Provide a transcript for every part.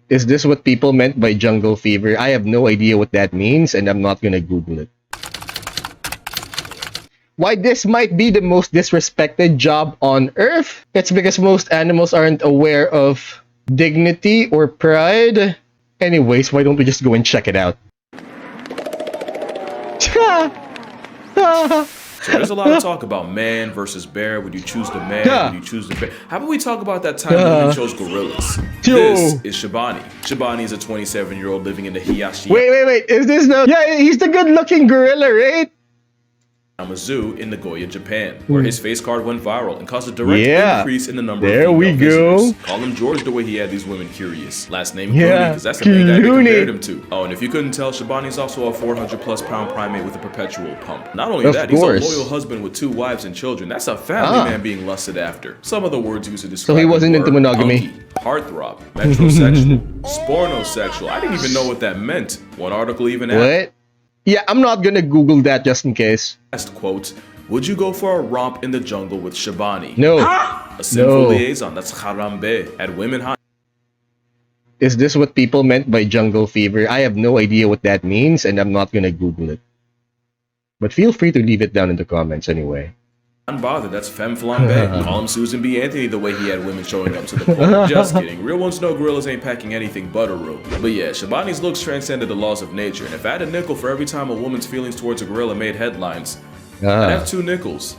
Is this what people meant by jungle fever? I have no idea what that means, and I'm not gonna Google it. Why this might be the most disrespected job on Earth? It's because most animals aren't aware of dignity or pride. Anyways, why don't we just go and check it out? So there's a lot of talk about man versus bear. Would you choose the man? Would you choose the bear? How about we talk about that time when we chose gorillas? This is Shabani. Shabani is a 27-year-old living in the Hiyashi. Wait. Is this the... Yeah, he's the good-looking gorilla, right? Zoo in Nagoya, Japan, where his face card went viral and caused a direct increase in the number of female visitors. Call him George the way he had these women curious. Last name Clooney, because that's the main guy they compared him to. Oh, and if you couldn't tell, Shabani's also a 400+ pound primate with a perpetual pump. Not only that, he's a loyal husband with 2 wives and children. That's a family man being lusted after. Some of the words used to describe so he wasn't into monogamy. Heartthrob, metrosexual, spornosexual. I didn't even know what that meant. One article even asked. Yeah, I'm not gonna Google that just in case. Quote, would you go for a romp in the jungle with Shabani? No. A sinful liaison, that's Haram-bae, at women high. Is this what people meant by jungle fever? I have no idea what that means, and I'm not gonna Google it. But feel free to leave it down in the comments anyway. Unbothered, that's femme flambe. Call him Susan B. Anthony the way he had women showing up to the court. Just kidding. Real ones know gorillas ain't packing anything but a room. But yeah, Shabani's looks transcended the laws of nature, and if I had a nickel for every time a woman's feelings towards a gorilla made headlines, I'd have 2 nickels.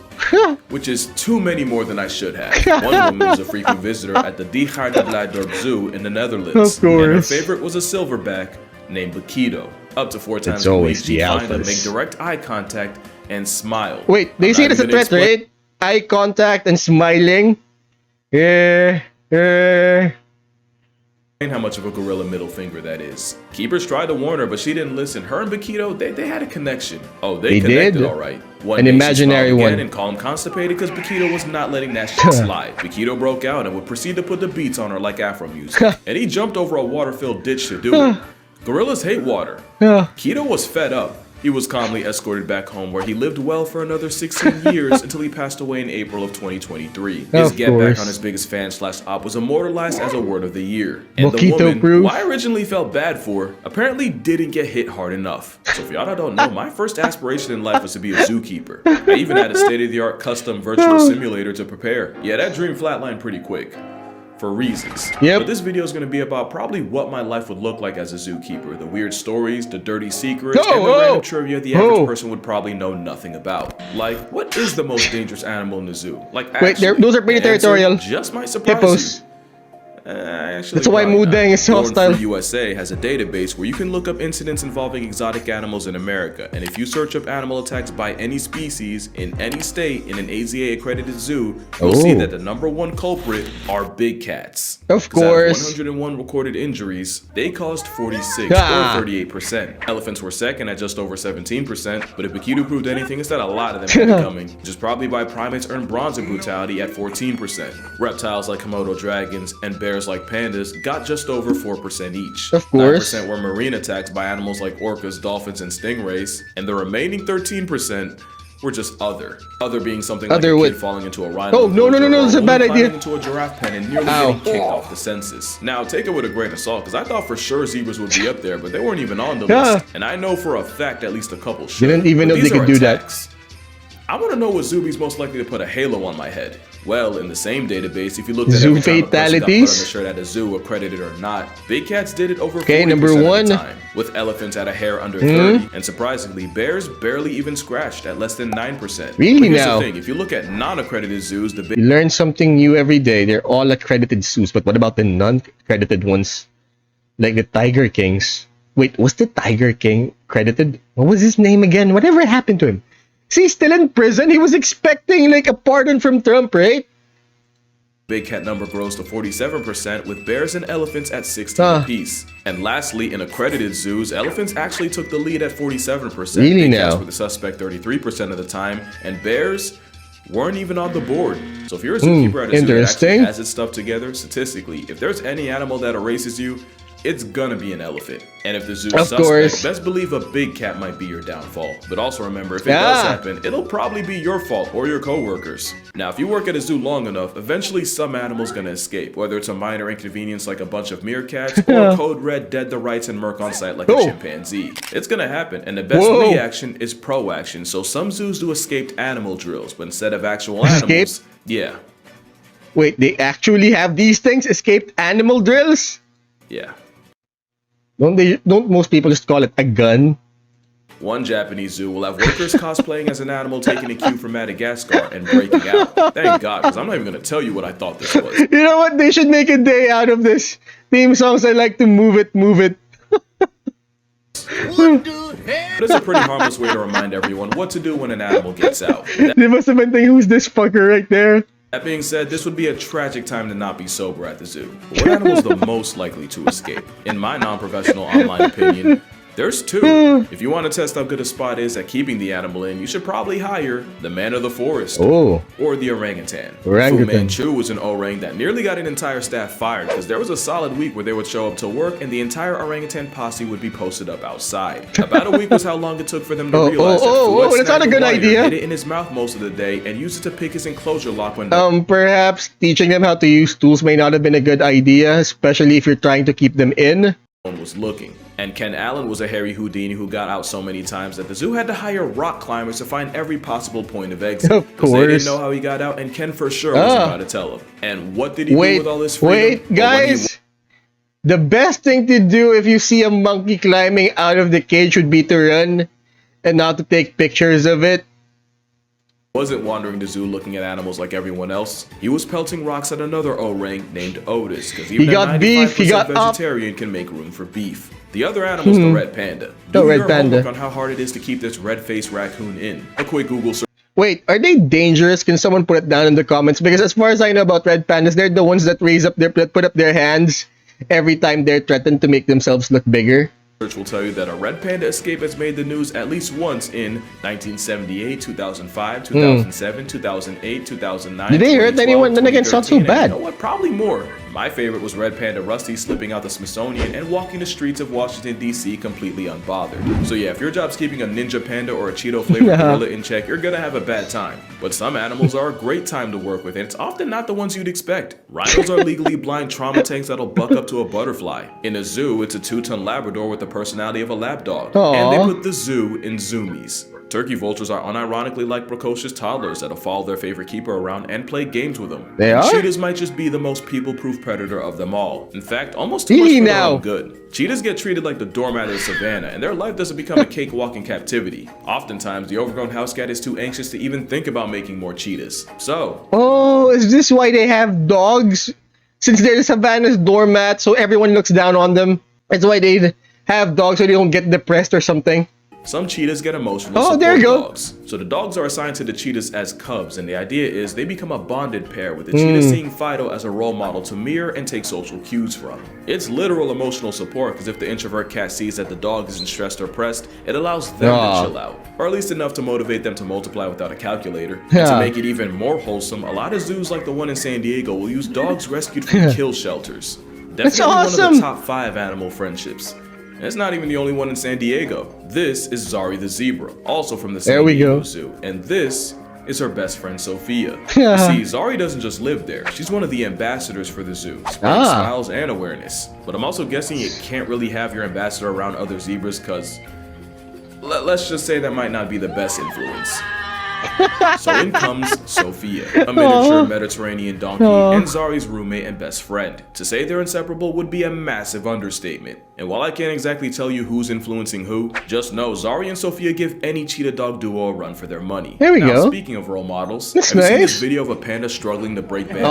Which is too many more than I should have. One woman was a frequent visitor at the Diergaardenleiddorp Zoo in the Netherlands. Of course. And her favorite was a silverback named Bakito. Up to 4 times a week, she'd find them, make direct eye contact, and smile. Wait, they see it as a threat, right? Eye contact and smiling. How much of a gorilla middle finger that is. Keepers tried to warn her, but she didn't listen. Her and Bakito, they had a connection. Oh, they connected all right. An imaginary one. And called him constipated because Bakito was not letting that shit slide. Bakito broke out and would proceed to put the beats on her like Afro music. And he jumped over a water-filled ditch to do it. Gorillas hate water. Keto was fed up. He was calmly escorted back home, where he lived well for another 16 years until he passed away in April of 2023. His get back on his biggest fan /op was immortalized as a word of the year. And the woman, who I originally felt bad for, apparently didn't get hit hard enough. So if y'all don't know, my first aspiration in life was to be a zookeeper. I even had a state-of-the-art custom virtual simulator to prepare. Yeah, that dream flatlined pretty quick. For reasons. But this video is going to be about probably what my life would look like as a zookeeper. The weird stories, the dirty secrets, and the random trivia the average person would probably know nothing about. Like, what is the most dangerous animal in the zoo? Like, actually, wait, those are pretty territorial. Just might surprise you. That's why Mudang is hostile. USA has a database where you can look up incidents involving exotic animals in America, and if you search up animal attacks by any species in any state in an AZA accredited zoo, you'll see that the #1 culprit are big cats. Of course. Out of 101 recorded injuries, they caused 46 or 38%. Elephants were second at just over 17%, but if Bakito proved anything, it's that a lot of them had it coming, which is probably why primates earned bronze in brutality at 14%. Reptiles like Komodo dragons and bears like pandas got just over 4% each. Of course. 9% were marine attacks by animals like orcas, dolphins, and stingrays, and the remaining 13% were just other. Other being something like a kid falling into a rhino. Oh, no, that's a bad idea. Into a giraffe pen and nearly getting kicked off the census. Now, take it with a grain of salt, because I thought for sure zebras would be up there, but they weren't even on the list. And I know for a fact at least a couple should. Didn't even know they could do that. I want to know what zooby's most likely to put a halo on my head. Well, in the same database, if you look at zoo every time a person got put on fatalities the shirt at a zoo, accredited or not, big cats did it over 40% Okay, number of one. the time, with elephants at a hair under 30, and surprisingly, bears barely even scratched at less than 9%. Really But here's now? the thing, if you look at non-accredited zoos, the big You learn something new every day. They're all accredited zoos, but what about the non-accredited ones? Like the Tiger Kings. Wait, was the Tiger King credited? What was his name again? Whatever happened to him? See, he's still in prison. He was expecting like a pardon from Trump, right? big cat number grows to 47%, with bears and elephants at 16 apiece. And lastly, in accredited zoos, elephants actually took the lead at 47%. Really big now? cats were the suspect 33% of the time, and bears weren't even on the board. So if you're a zookeeper at a zoo that actually has its stuff together, statistically, if there's any animal that erases you, it's gonna be an elephant. And if the zoo's Of suspect, course. best believe a big cat might be your downfall. But also remember, if it does happen, it'll probably be your fault or your coworkers. Now, if you work at a zoo long enough, eventually some animal's gonna escape, whether it's a minor inconvenience like a bunch of meerkats, or code red dead the rights and murk on site like a chimpanzee. It's gonna happen, and the best reaction is proaction. So some zoos do escaped animal drills, but instead of actual animals, yeah. Wait, they actually have these things? Escaped animal drills? Yeah. Don't most people just call it a gun? One Japanese zoo will have workers cosplaying as an animal taking a cue from Madagascar and breaking out. Thank God, because I'm not even going to tell you what I thought this was. You know what? They should make a day out of this. Theme songs, I like to move it, move it. But it's a pretty harmless way to remind everyone what to do when an animal gets out. They must have been thinking, who's this fucker right there? That being said, this would be a tragic time to not be sober at the zoo. But what animal is the most likely to escape? In my non-professional online opinion, there's two. If you want to test how good a spot is at keeping the animal in, you should probably hire the man of the forest or the orangutan. Fu Manchu was an orang that nearly got an entire staff fired because there was a solid week where they would show up to work and the entire orangutan posse would be posted up outside. About a week was how long it took for them to realize that that's not a good idea. hid it in his mouth most of the day and used it to pick his enclosure lock when perhaps teaching them how to use tools may not have been a good idea, especially if you're trying to keep them in. Was looking. And Ken Allen was a hairy Houdini who got out so many times that the zoo had to hire rock climbers to find every possible point of exit. Of course. They didn't know how he got out, and Ken for sure wasn't about to tell him. And what did he do with all this freedom? Wait, guys! The best thing to do if you see a monkey climbing out of the cage would be to run and not to take pictures of it. Wasn't wandering the zoo looking at animals like everyone else. He was pelting rocks at another orang named Otis, because even a 95% vegetarian can make room for beef. The other animal's the red panda. Do your homework on how hard it is to keep this red-faced raccoon in. A quick Google search. Wait, are they dangerous? Can someone put it down in the comments? Because as far as I know about red pandas, they're the ones that put up their hands every time they're threatened to make themselves look bigger. Will tell you that a red panda escape has made the news at least once in 1978, 2005, 2007, 2008, 2009. Did they hurt anyone? Then again, it's not so bad. You know what? Probably more. My favorite was red panda Rusty slipping out the Smithsonian and walking the streets of Washington, D.C. completely unbothered. So yeah, if your job's keeping a ninja panda or a Cheeto-flavored gorilla in check, you're gonna have a bad time. But some animals are a great time to work with, and it's often not the ones you'd expect. Rhinos are legally blind trauma tanks that'll buck up to a butterfly. In a zoo, it's a 2-ton Labrador with the personality of a lapdog. And they put the zoo in zoomies. Turkey vultures are unironically like precocious toddlers that'll follow their favorite keeper around and play games with them. Cheetahs might just be the most people-proof predator of them all. In fact, almost too much for their own good. Cheetahs get treated like the doormat of the savannah, and their life doesn't become a cakewalk in captivity. Oftentimes, the overgrown house cat is too anxious to even think about making more cheetahs. So... Oh, is this why they have dogs? Since they're the savannah's doormat, so everyone looks down on them. That's why they have dogs so they don't get depressed or something. Some cheetahs get emotional dogs. So the dogs are assigned to the cheetahs as cubs, and the idea is they become a bonded pair, with the cheetah seeing Fido as a role model to mirror and take social cues from. It's literal emotional support, because if the introvert cat sees that the dog isn't stressed or pressed, it allows them to chill out. Or at least enough to motivate them to multiply without a calculator. And to make it even more wholesome, a lot of zoos like the one in San Diego will use dogs rescued from kill shelters. Definitely one of the top 5 animal friendships. And it's not even the only one in San Diego. This is Zari the zebra, also from the San Diego Zoo. And this is her best friend, Sophia. You see, Zari doesn't just live there. She's one of the ambassadors for the zoo, spreading smiles and awareness. But I'm also guessing you can't really have your ambassador around other zebras because, let's just say that might not be the best influence. So in comes Sophia, a miniature Mediterranean donkey and Zari's roommate and best friend. To say they're inseparable would be a massive understatement. And while I can't exactly tell you who's influencing who, just know Zari and Sophia give any cheetah dog duo a run for their money. There we go. Speaking of role models, have you seen this video of a panda struggling to break bamboo?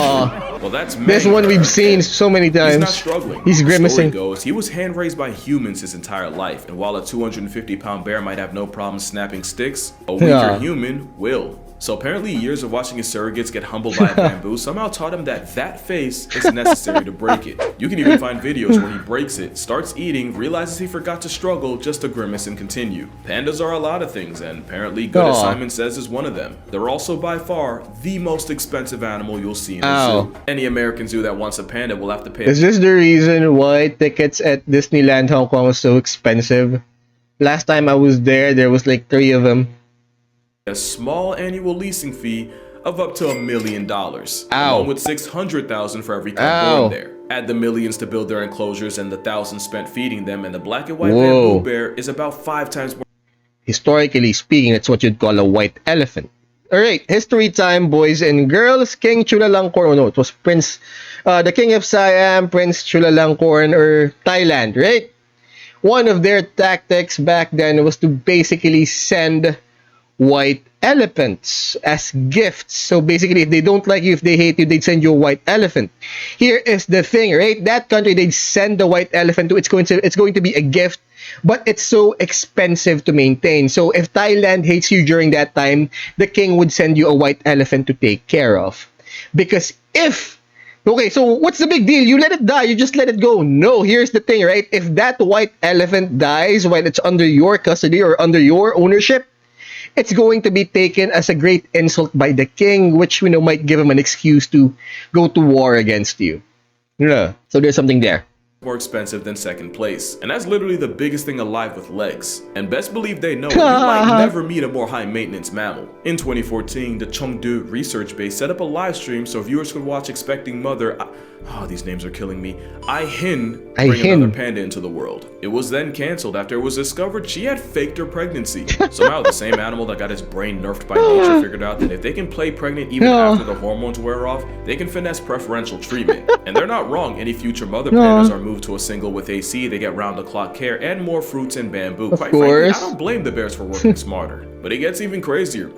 Well, that's this one we've seen so many times. He's not struggling. He's grimacing. The story goes, he was hand-raised by humans his entire life, and while a 250-pound bear might have no problem snapping sticks, a weaker human will. So apparently years of watching his surrogates get humbled by a bamboo somehow taught him that that face is necessary to break it. You can even find videos where he breaks it, starts eating, realizes he forgot to struggle just to grimace and continue. Pandas are a lot of things, and apparently good as Simon says is one of them. They're also by far the most expensive animal you'll see in the zoo. Any American zoo that wants a panda will have to pay. Is this the reason why tickets at Disneyland Hong Kong was so expensive? Last time I was there was like 3 of them. A small annual leasing fee of up to $1 million, along with $600,000 for every cow born there. Add the millions to build their enclosures and the thousands spent feeding them, and the black and white bamboo bear is about 5 times more. Historically speaking, that's what you'd call a white elephant. Alright, history time, boys and girls. King Chulalongkorn, oh no, it was the King of Siam, Prince Chulalongkorn, or Thailand, right? One of their tactics back then was to basically send white elephants as gifts. So basically, if they don't like you, if they hate you, they'd send you a white elephant. Here is the thing, right? That country they'd send the white elephant to, it's going to be a gift, but it's so expensive to maintain. So if Thailand hates you during that time, the king would send you a white elephant to take care of. Because okay, so what's the big deal? You let it die, you just let it go. No, here's the thing, right? If that white elephant dies while it's under your custody or under your ownership, it's going to be taken as a great insult by the king, which might give him an excuse to go to war against you. Yeah, so there's something there. More expensive than second place, and that's literally the biggest thing alive with legs. And best believe they know you might never meet a more high maintenance mammal. In 2014, the Chengdu research base set up a live stream so viewers could watch expecting mother, these names are killing me, Ai-hin bring another panda into the world. It was then cancelled after it was discovered she had faked her pregnancy. Somehow the same animal that got his brain nerfed by nature figured out that if they can play pregnant even after the hormones wear off, they can finesse preferential treatment. And they're not wrong, any future mother pandas are moved to a single with AC, they get round-the-clock care and more fruits and bamboo. Quite frankly, I don't blame the bears for working smarter. But it gets even crazier.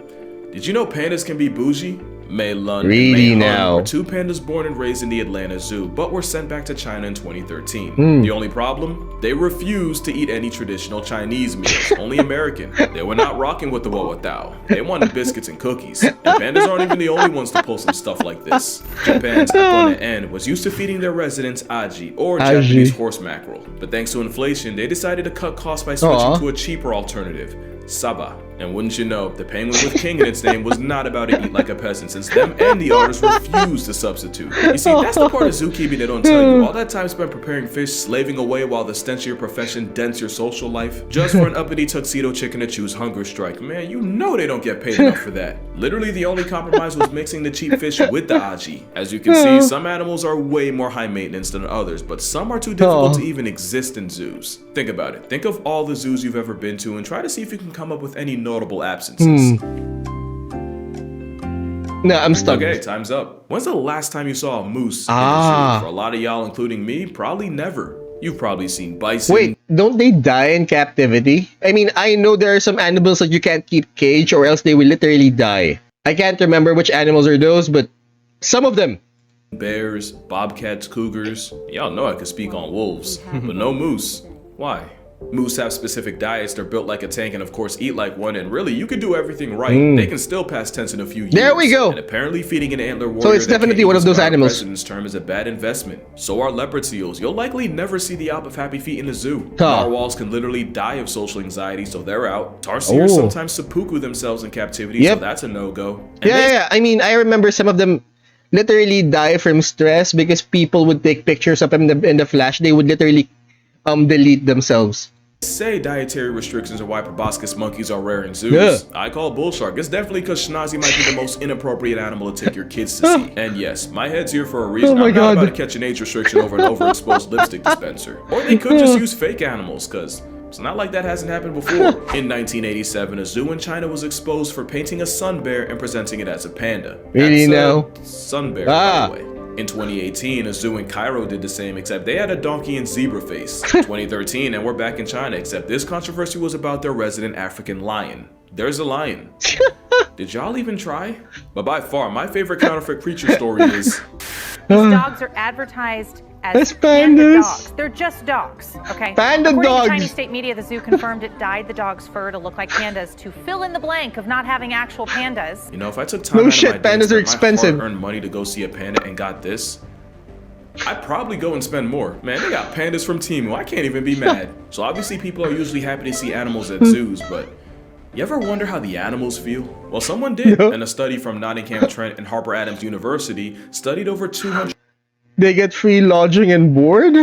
Did you know pandas can be bougie? Mei Lun and Mei Hun were 2 pandas born and raised in the Atlanta Zoo, but were sent back to China in 2013. The only problem? They refused to eat any traditional Chinese meals, only American. They were not rocking with the what with thou. They wanted biscuits and cookies. And pandas aren't even the only ones to pull some stuff like this. Japan's N was used to feeding their residents aji, or Japanese horse mackerel. But thanks to inflation, they decided to cut costs by switching to a cheaper alternative, saba. And wouldn't you know, the penguin with king in its name was not about to eat like a peasant, since them and the otters refused to substitute. You see, that's the part of zookeeping they don't tell you. All that time spent preparing fish, slaving away while the stench of your profession dents your social life, just for an uppity tuxedo chicken to choose hunger strike. Man, you know they don't get paid enough for that. Literally, the only compromise was mixing the cheap fish with the aji. As you can see, some animals are way more high maintenance than others, but some are too difficult to even exist in zoos. Think about it. Think of all the zoos you've ever been to and try to see if you can come up with any notable absences. No, I'm stuck. Okay, time's up. When's the last time you saw a moose in the zoo? For a lot of y'all, including me, probably never. You've probably seen bison. Wait, don't they die in captivity? I mean, I know there are some animals that you can't keep caged or else they will literally die. I can't remember which animals are those, but some of them. Bears, bobcats, cougars. Y'all know I could speak on wolves, but no moose. Why? Moose have specific diets, they're built like a tank and of course eat like one, and really you could do everything right. They can still pass tense in a few years. There we go. And apparently feeding an antler warrior, so it's definitely one of those animals. President's term is a bad investment. So are leopard seals. You'll likely never see the Alp of Happy Feet in the zoo. Narwhals can literally die of social anxiety, so they're out. Tarsiers sometimes seppuku themselves in captivity, so that's a no-go. Yeah, I mean, I remember some of them literally die from stress because people would take pictures of them in the flash. They would literally delete themselves. Say dietary restrictions are why proboscis monkeys are rare in zoos. I call bull shark. It's definitely because schnazi might be the most inappropriate animal to take your kids to see. And yes, my head's here for a reason. I'm not about to catch an age restriction over an overexposed lipstick dispenser. Or they could just use fake animals, because it's not like that hasn't happened before. In 1987, a zoo in China was exposed for painting a sun bear and presenting it as a panda. Really now? Sun bear, by the way. In 2018, a zoo in Cairo did the same, except they had a donkey and zebra face. 2013, and we're back in China, except this controversy was about their resident African lion. There's a lion. Did y'all even try? But by far, my favorite counterfeit creature story is... These dogs are advertised as As panda pandas. dogs. They're just dogs, okay? Panda According dogs. to Chinese state media, the zoo confirmed it dyed the dog's fur to look like pandas to fill in the blank of not having actual pandas. You know, if I took time No out shit, of my day and pandas are spent my expensive. hard-earned money to go see a panda and got this, I'd probably go and spend more. Man, they got pandas from Temu. I can't even be mad. So obviously people are usually happy to see animals at zoos, but you ever wonder how the animals feel? Well, someone did, No. and a study from Nottingham Trent and Harper Adams University studied over 200 They get free lodging and board?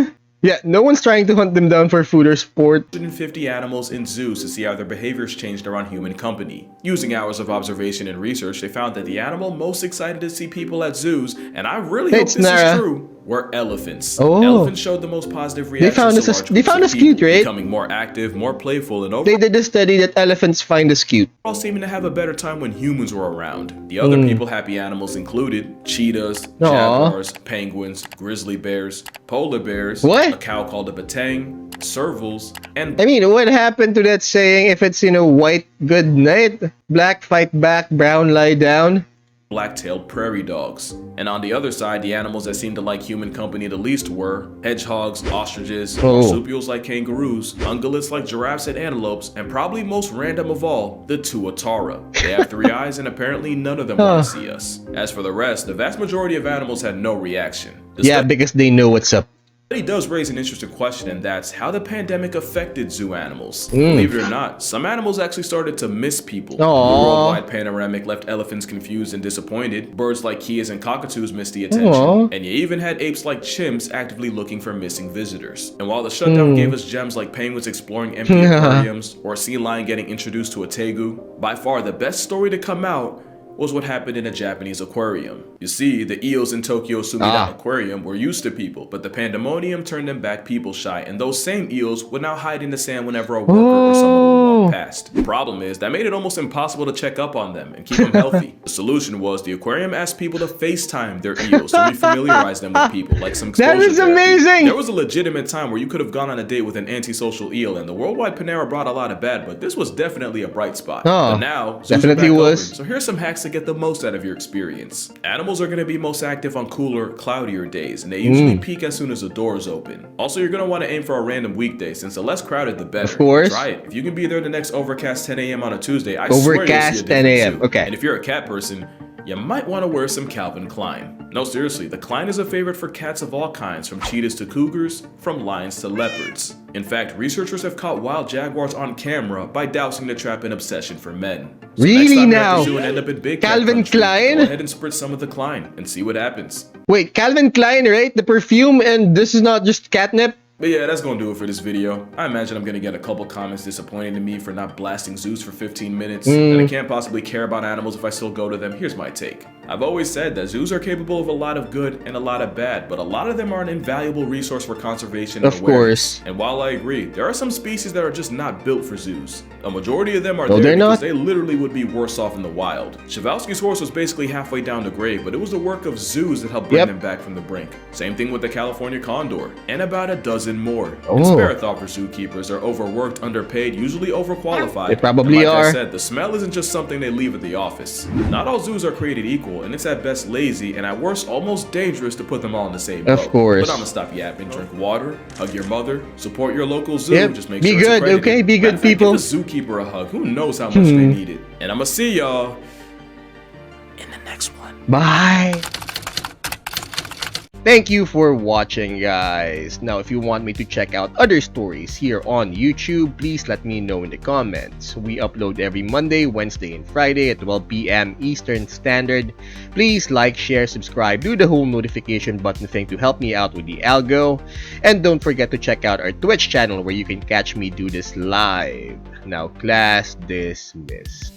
Yeah, no one's trying to hunt them down for food or sport. 150 animals in zoos to see how their behaviors changed around human company. Using hours of observation and research, they found that the animal most excited to see people at zoos, and I really Hey, hope it's this Nara. is true, were elephants. Oh. Elephants showed the most positive reactions found us to as- large they groups found of us people, cute, right? becoming more active, more playful, and overall They did a study that elephants find us cute. seeming to have a better time when humans were around. The other people-happy animals included cheetahs, jaguars, penguins, grizzly bears, polar bears, What? a cow called a batang, servals, and I mean, what happened to that saying, if it's, white, good night, black fight back, brown lie down? black-tailed prairie dogs. And on the other side, the animals that seemed to like human company the least were hedgehogs, ostriches, marsupials like kangaroos, ungulates like giraffes and antelopes, and probably most random of all, the tuatara. They have 3 eyes and apparently none of them want to see us. As for the rest, the vast majority of animals had no reaction. The Yeah, because they know what's up. study does raise an interesting question, and that's how the pandemic affected zoo animals. Believe it or not, some animals actually started to miss people. The worldwide panoramic left elephants confused and disappointed. Birds like kias and cockatoos missed the attention. And you even had apes like chimps actively looking for missing visitors. And while the shutdown gave us gems like penguins exploring empty aquariums or a sea lion getting introduced to a tegu, by far the best story to come out was what happened in a Japanese aquarium. You see, the eels in Tokyo Sumida Aquarium were used to people, but the pandemonium turned them back people shy, and those same eels would now hide in the sand whenever a worker or someone would walk past. The problem is, that made it almost impossible to check up on them and keep them healthy. The solution was the aquarium asked people to FaceTime their eels to refamiliarize them with people, like some exposure That is therapy. amazing! There was a legitimate time where you could have gone on a date with an antisocial eel, and the worldwide Panera brought a lot of bad, but this was definitely a bright spot. But now, zoos are definitely back was. open, so here's some hacks to get the most out of your experience. Animals are going to be most active on cooler, cloudier days, and they usually peak as soon as the doors open. Also, you're going to want to aim for a random weekday, since the less crowded, the better. Of course. Try it. If you can be there the next overcast 10 a.m. on a Tuesday, I swear you'll see a Overcast 10 different a.m. zoo. Okay. And if you're a cat person, you might want to wear some Calvin Klein. No, seriously, the Klein is a favorite for cats of all kinds, from cheetahs to cougars, from lions to leopards. In fact, researchers have caught wild jaguars on camera by dousing the trap in obsession for men. So Really next time now? you're at the zoo and end up in big cat Calvin country, Klein? Go ahead and spritz some of the Klein and see what happens. Wait, Calvin Klein, right? The perfume, and this is not just catnip? But yeah, that's gonna do it for this video. I imagine I'm gonna get a couple comments disappointing to me for not blasting zoos for 15 minutes. And I can't possibly care about animals if I still go to them. Here's my take. I've always said that zoos are capable of a lot of good and a lot of bad, but a lot of them are an invaluable resource for conservation and Of awareness. course. And while I agree, there are some species that are just not built for zoos. A majority of them are No, there they're because not. they literally would be worse off in the wild. Przewalski's horse was basically halfway down the grave, but it was the work of zoos that helped bring Yep. them back from the brink. Same thing with the California condor, and about a dozen more. Oh. And spare a thought for zookeepers. Are overworked, underpaid, usually overqualified. They probably and like are. I said, the smell isn't just something they leave at the office. Not all zoos are created equal, and it's at best lazy, and at worst almost dangerous to put them all in the same boat. Of course. But I'm gonna stop yapping, drink water, hug your mother, support your local zoo, Yep. just make Be sure it's good, accredited. okay? Be good, Matter of fact, people. Give the zookeeper a hug. Who knows how much they need it. And I'ma see y'all in the next one. Bye! Thank you for watching, guys. Now, if you want me to check out other stories here on YouTube, please let me know in the comments. We upload every Monday, Wednesday, and Friday at 12 p.m. Eastern Standard. Please like, share, subscribe, do the whole notification button thing to help me out with the algo. And don't forget to check out our Twitch channel where you can catch me do this live. Now, class dismissed.